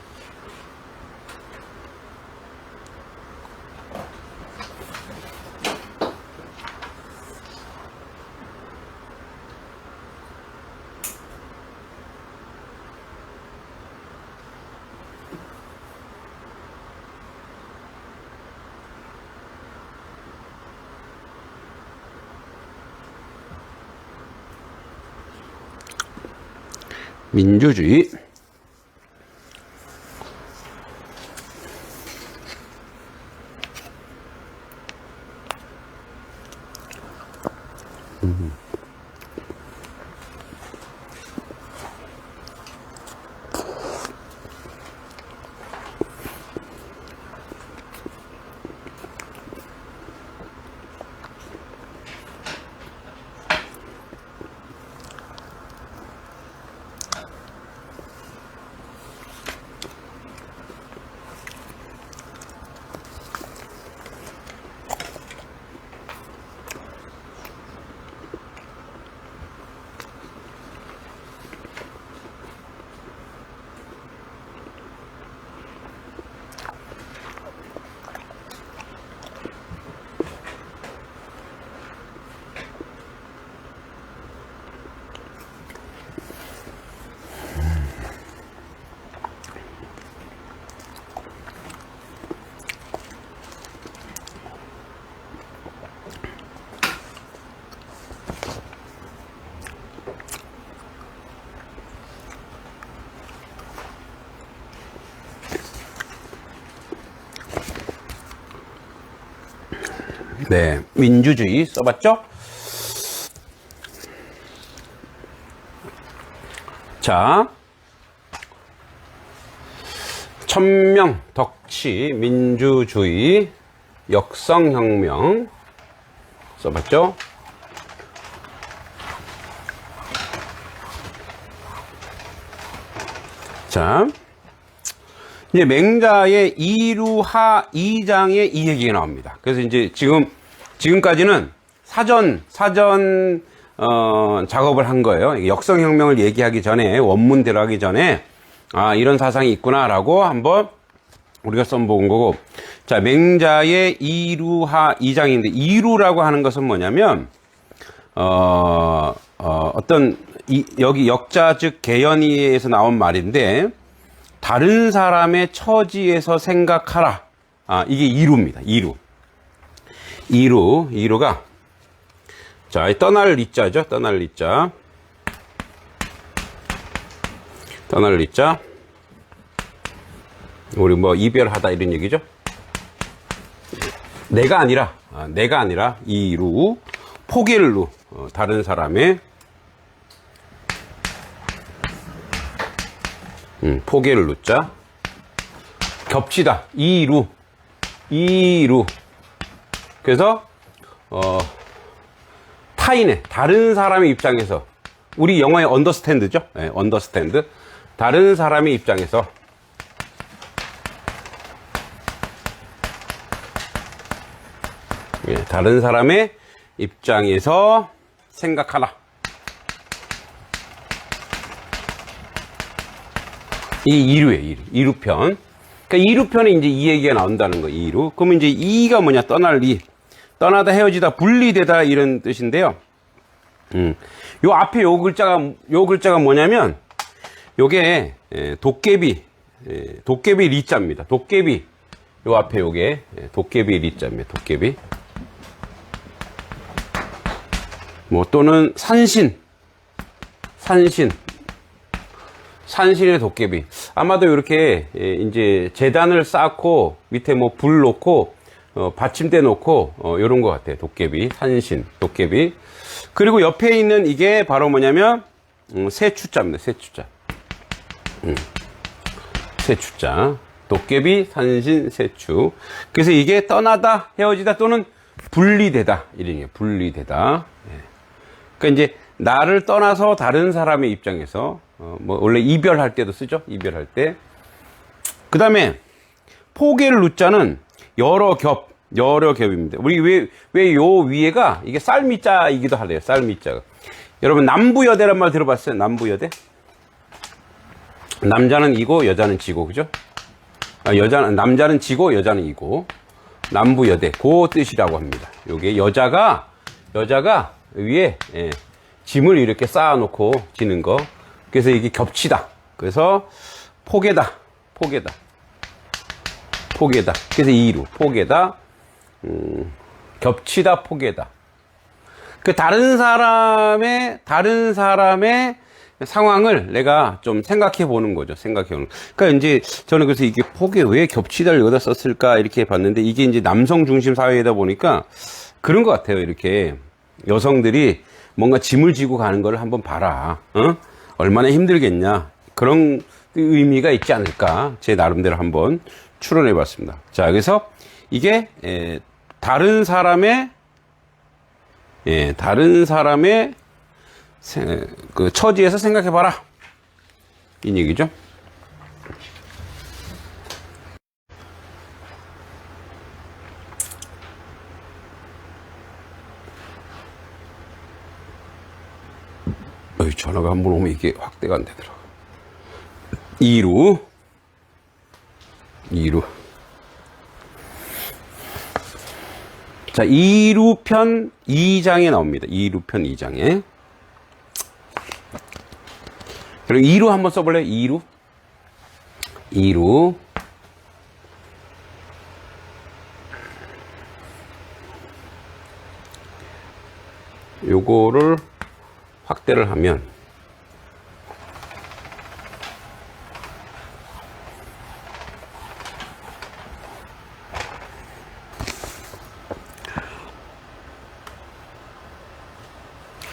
민주주의. 네, 민주주의 써봤죠? 자, 천명, 덕치, 민주주의, 역성혁명 써봤죠? 자, 이제 맹자의 이루하 2장에 이 얘기가 나옵니다. 그래서 이제 지금까지는 사전 작업을 한 거예요. 역성혁명을 얘기하기 전에, 원문 들어가기 전에, 아, 이런 사상이 있구나라고 한번 우리가 써본 거고. 자, 맹자의 이루하 2장인데, 이루라고 하는 것은 뭐냐면, 여기 역자 즉 개연이에서 나온 말인데, 다른 사람의 처지에서 생각하라. 아, 이게 이루입니다. 이루가, 자, 떠날 리자죠. 떠날 리자. 우리 뭐 이별하다 이런 얘기죠. 내가 아니라 이루, 포겔루, 다른 사람의 포겔루자, 겹치다, 이루. 그래서 타인의, 다른 사람의 입장에서, 우리 영어의 언더스탠드죠. 네, 언더스탠드. 다른 사람의 입장에서 다른 사람의 입장에서 생각하라. 이 이루예요. 이루편. 그러니까 이루편에 이제 이 얘기가 나온다는 거예요. 이루. 그러면 이제 이가 뭐냐? 떠날 리. 떠나다, 헤어지다, 분리되다 이런 뜻인데요. 요 앞에 요 글자가 뭐냐면 요게 도깨비 리자입니다. 도깨비. 요 앞에 요게 도깨비 리자입니다. 도깨비. 뭐 또는 산신의 도깨비. 아마도 이렇게 이제 재단을 쌓고 밑에 뭐 불 놓고 받침대 놓고 요런 것 같아요. 도깨비, 산신, 도깨비. 그리고 옆에 있는 이게 바로 뭐냐면 세추자입니다. 세추자. 도깨비, 산신, 세추. 그래서 이게 떠나다, 헤어지다 또는 분리되다 이런 게 분리되다. 그러니까 이제 나를 떠나서 다른 사람의 입장에서 뭐 원래 이별할 때도 쓰죠. 이별할 때. 그 다음에 포겔루자는 여러 겹입니다. 우리 왜 요 위에가 이게 쌀미자이기도 하래요. 쌀미자가. 여러분 남부여대란 말 들어봤어요? 남부여대? 남자는 이고 여자는 지고, 그죠? 남자는 지고 여자는 이고. 남부여대. 그 뜻이라고 합니다. 요게 여자가 위에 짐을 이렇게 쌓아놓고 지는 거. 그래서 이게 겹치다. 그래서 포개다. 그래서 이루. 포개다. 겹치다, 포개다. 그 다른 사람의 상황을 내가 좀 생각해 보는 거죠. 그러니까 이제 저는 그래서 이게 포개 왜 겹치다를 여기다 썼을까 이렇게 봤는데 이게 이제 남성 중심 사회이다 보니까 그런 것 같아요. 이렇게 여성들이 뭔가 짐을 지고 가는 걸 한번 봐라. 얼마나 힘들겠냐. 그런 의미가 있지 않을까. 제 나름대로 한번 추론해 봤습니다. 자, 그래서 이게 다른 사람의 그 처지에서 생각해 봐라. 이 얘기죠. 전화가 한번 오면 이게 확대가 안 되더라고. 이루. 자, 이루편 2장에 나옵니다. 이루편 2장에. 그리고 이루 한번 써볼래요? 이루. 요거를 확대를 하면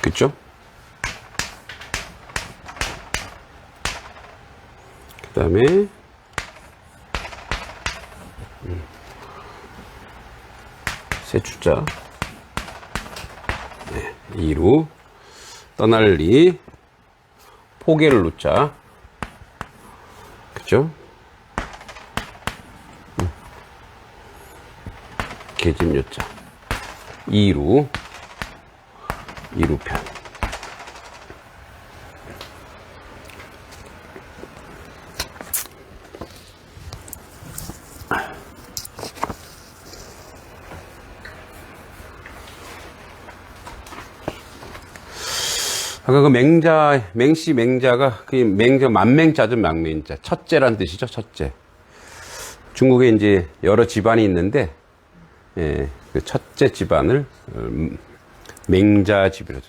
그쵸? 그 다음에 세 주자. 네, 2루 떠날리 포개를 놓자. 그죠? 계집 요자 2루 편. 아까 그 맹자가 그 만맹자죠, 만맹자. 첫째란 뜻이죠, 첫째. 중국에 이제 여러 집안이 있는데, 예, 그 첫째 집안을 맹자집이라죠.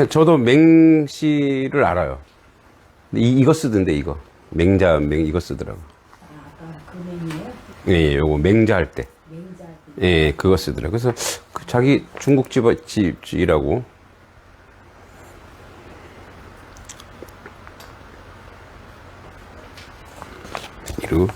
저도 맹씨를 알아요. 이거 쓰던데, 이거. 이거 쓰더라고.
그 맹이에요?
예, 요거 맹자 할 때.
맹자.
예, 그거 쓰더라고. 그래서 그 자기 중국집이라고. 이루.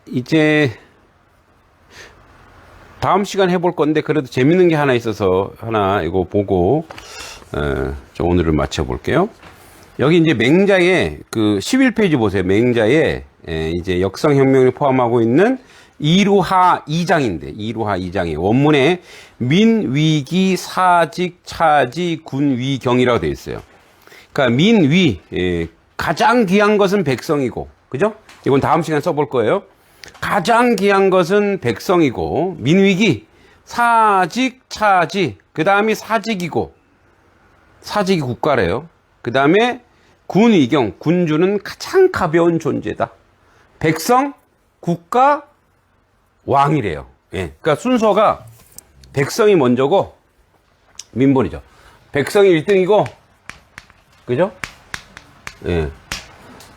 이제 다음 시간 해볼 건데 그래도 재밌는 게 하나 있어서 하나 이거 보고 저 오늘을 마쳐 볼게요. 여기 이제 맹자의 그 11페이지 보세요. 맹자의 이제 역성혁명을 포함하고 있는 이루하 2장인데 이루하 2장에 원문에 민위기 사직 차지 군위경이라고 되어 있어요. 그러니까 민위 가장 귀한 것은 백성이고, 그죠? 이건 다음 시간에 써볼 거예요. 가장 귀한 것은 백성이고, 민위기, 사직, 차지, 그 다음이 사직이고, 사직이 국가래요. 그 다음에 군위경, 군주는 가장 가벼운 존재다. 백성, 국가, 왕이래요. 예. 그러니까 순서가 백성이 먼저고, 민본이죠. 백성이 1등이고, 그죠? 예.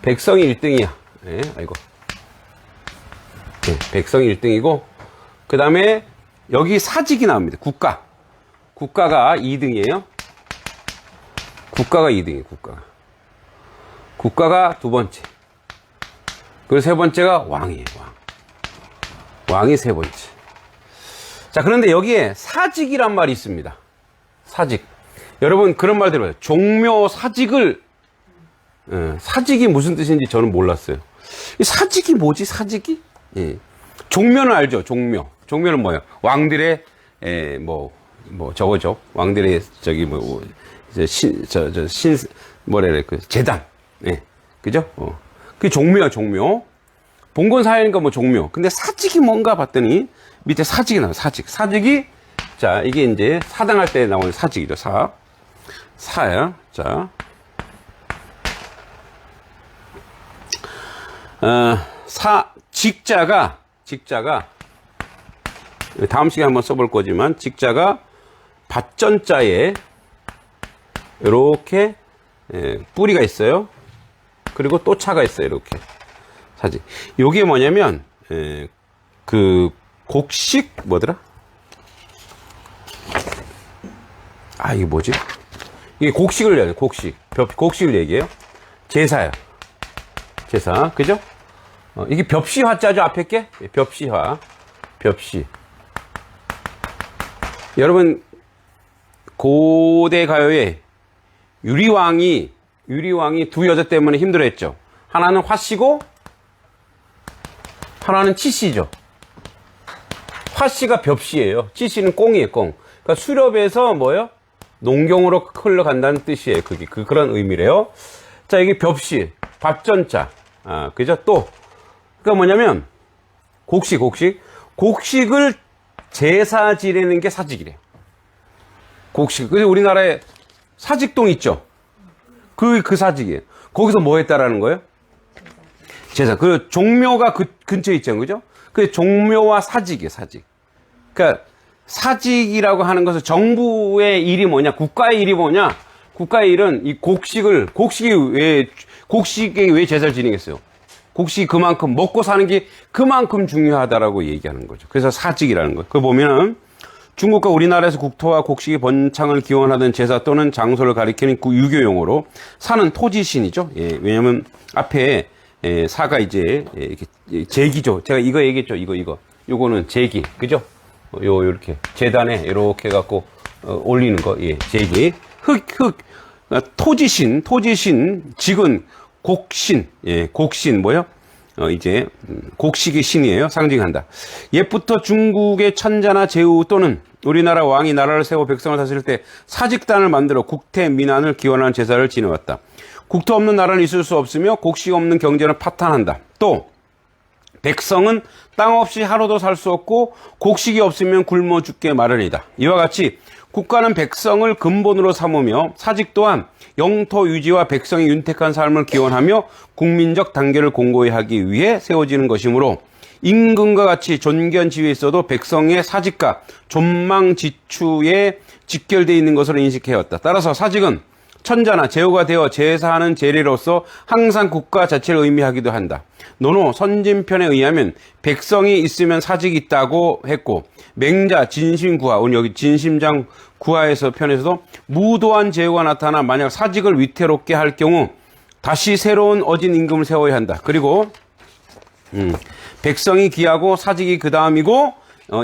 백성이 1등이야. 예, 아이고. 예, 백성이 1등이고, 그 다음에 여기 사직이 나옵니다. 국가. 국가가 2등이에요. 국가가 2등이에요, 국가가. 국가가 두 번째. 그리고 세 번째가 왕이에요, 왕. 왕이 세 번째. 자, 그런데 여기에 사직이란 말이 있습니다. 사직. 여러분, 그런 말 들어봐요. 종묘 사직을, 사직이 무슨 뜻인지 저는 몰랐어요. 이 사직이 뭐지, 사직이? 예. 종묘는 알죠, 종묘. 종묘는 뭐예요? 왕들의, 저거죠. 왕들의, 뭐래래, 그, 재단. 예. 그죠? 그게 종묘야, 종묘. 봉건사회니까 뭐 종묘. 근데 사직이 뭔가 봤더니, 밑에 사직이 나와요, 사직. 사직이, 자, 이게 이제 사당할 때 나오는 사직이죠, 사야. 자. 직자가, 다음 시간에 한번 써볼 거지만, 직자가 밭전자에, 이렇게, 뿌리가 있어요. 그리고 또 차가 있어요, 이렇게. 사직. 요게 뭐냐면, 곡식, 뭐더라? 이게 뭐지? 이게 곡식을 얘기해요, 곡식을 얘기해요. 제사요. 제사, 그죠? 이게 벽시화자죠, 앞에 게? 벽시화. 벽시. 여러분, 고대 가요에 유리왕이 두 여자 때문에 힘들어했죠. 하나는 화씨고, 하나는 치씨죠. 화씨가 벽시예요. 치씨는 꽁이에요, 꽁. 그러니까 수렵에서 뭐예요? 농경으로 흘러간다는 뜻이에요. 그런 의미래요. 자, 이게 벽시, 밥전자. 그죠? 또, 그러니까 뭐냐면, 곡식을 제사 지내는 게 사직이래. 곡식. 그래서 우리나라에 사직동 있죠? 그 사직이에요. 거기서 뭐 했다라는 거예요? 제사. 그 종묘가 그 근처에 있잖아요. 그죠? 그 종묘와 사직이에요, 사직. 그러니까 사직이라고 하는 것은 정부의 일이 뭐냐? 국가의 일이 뭐냐? 국가의 일은 이 곡식이 왜 제사를 지내겠어요? 곡식이 그만큼 먹고 사는 게 그만큼 중요하다라고 얘기하는 거죠. 그래서 사직이라는 거예요. 그거 보면은 중국과 우리나라에서 국토와 곡식의 번창을 기원하던 제사 또는 장소를 가리키는 유교용어로 사는 토지신이죠. 예, 왜냐면 앞에 사가 이제 이렇게 제기죠. 제가 이거 얘기했죠. 요거는 제기, 그죠? 요렇게 재단에 이렇게 갖고 올리는 거, 예, 제기. 토지신, 직은 곡신, 예, 곡신 뭐요? 이제 곡식의 신이에요. 상징한다. 옛부터 중국의 천자나 제후 또는 우리나라 왕이 나라를 세워 백성을 다스릴 때 사직단을 만들어 국태 민안을 기원하는 제사를 지내왔다. 국토 없는 나라는 있을 수 없으며 곡식 없는 경제는 파탄한다. 또 백성은 땅 없이 하루도 살 수 없고 곡식이 없으면 굶어 죽게 마련이다. 이와 같이 국가는 백성을 근본으로 삼으며 사직 또한 영토 유지와 백성의 윤택한 삶을 기원하며 국민적 단계를 공고히 하기 위해 세워지는 것이므로 임금과 같이 존견지위에 있어도 백성의 사직과 존망지추에 직결되어 있는 것으로 인식해왔다. 따라서 사직은 천자나 제후가 되어 제사하는 재례로서 항상 국가 자체를 의미하기도 한다. 노노 선진편에 의하면 백성이 있으면 사직이 있다고 했고 맹자 진심구하, 오늘 여기 진심장 구하에서 편에서도 무도한 제후가 나타나 만약 사직을 위태롭게 할 경우 다시 새로운 어진 임금을 세워야 한다. 그리고 백성이 귀하고 사직이 그 다음이고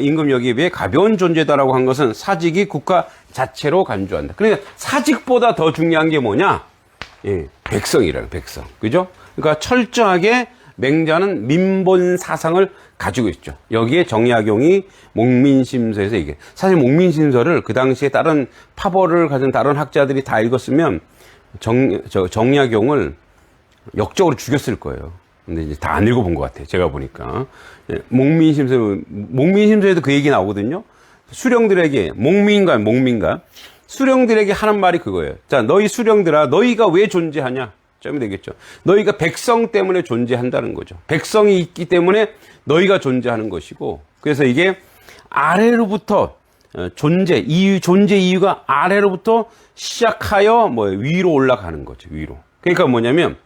임금 여기에 비해 가벼운 존재다라고 한 것은 사직이 국가 자체로 간주한다. 그러니까 사직보다 더 중요한 게 뭐냐? 예, 백성이라는 백성. 그죠? 그러니까 철저하게 맹자는 민본 사상을 가지고 있죠. 여기에 정약용이 목민심서에서 얘기해. 사실 목민심서를 그 당시에 다른 파벌을 가진 다른 학자들이 다 읽었으면 정약용을 역적으로 죽였을 거예요. 근데 이제 다 안 읽어본 것 같아요. 제가 보니까. 목민심서에도 그 얘기 나오거든요. 수령들에게, 목민가, 수령들에게 하는 말이 그거예요. 자, 너희 수령들아, 너희가 왜 존재하냐? 점이 되겠죠. 너희가 백성 때문에 존재한다는 거죠. 백성이 있기 때문에 너희가 존재하는 것이고, 그래서 이게 아래로부터 존재 이유가 아래로부터 시작하여 위로 올라가는 거죠. 위로. 그러니까 뭐냐면,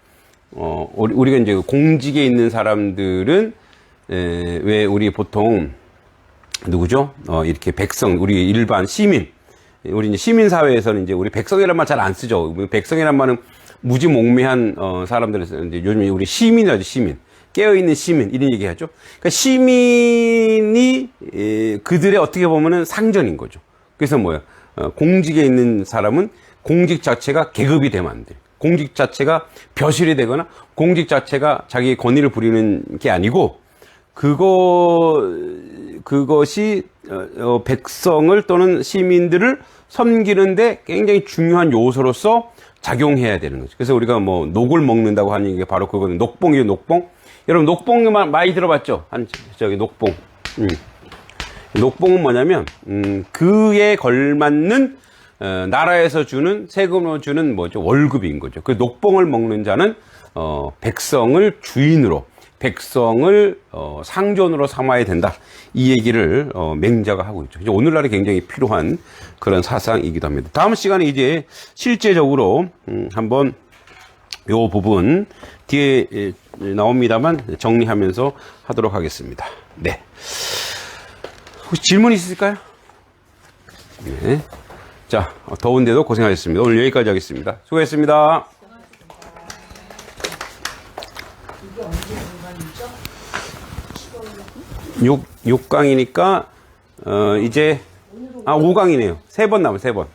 우리가 이제 공직에 있는 사람들은, 왜 우리 보통, 누구죠? 이렇게 백성, 우리 일반 시민, 우리 이제 시민사회에서는 이제 우리 백성이란 말 잘 안 쓰죠. 백성이란 말은 무지몽매한, 사람들에서 이제 요즘 우리 시민이라죠, 시민. 깨어있는 시민, 이런 얘기 하죠. 그러니까 시민이, 그들의 어떻게 보면은 상전인 거죠. 그래서 뭐야? 공직에 있는 사람은 공직 자체가 계급이 되면 안 돼. 공직 자체가 벼슬이 되거나 공직 자체가 자기의 권위를 부리는 게 아니고 그것이 백성을 또는 시민들을 섬기는데 굉장히 중요한 요소로서 작용해야 되는 거죠. 그래서 우리가 녹을 먹는다고 하는 게 바로 그거는 녹봉이에요, 녹봉. 여러분 녹봉 많이 들어봤죠? 녹봉. 녹봉은 뭐냐면 그에 걸맞는 나라에서 주는 세금으로 주는 월급인 거죠. 그 녹봉을 먹는 자는 백성을 주인으로, 백성을 상존으로 삼아야 된다. 이 얘기를 맹자가 하고 있죠. 이제 오늘날에 굉장히 필요한 그런 사상이기도 합니다. 다음 시간에 이제 실제적으로 한번 요 부분 뒤에 나옵니다만 정리하면서 하도록 하겠습니다. 네. 혹시 질문 있으실까요? 네. 자, 더운데도 고생하셨습니다. 오늘 여기까지 하겠습니다. 수고했습니다.
이게 언제 중간이죠?
6강이니까 이제 5강이네요. 3번 남아요. 3번.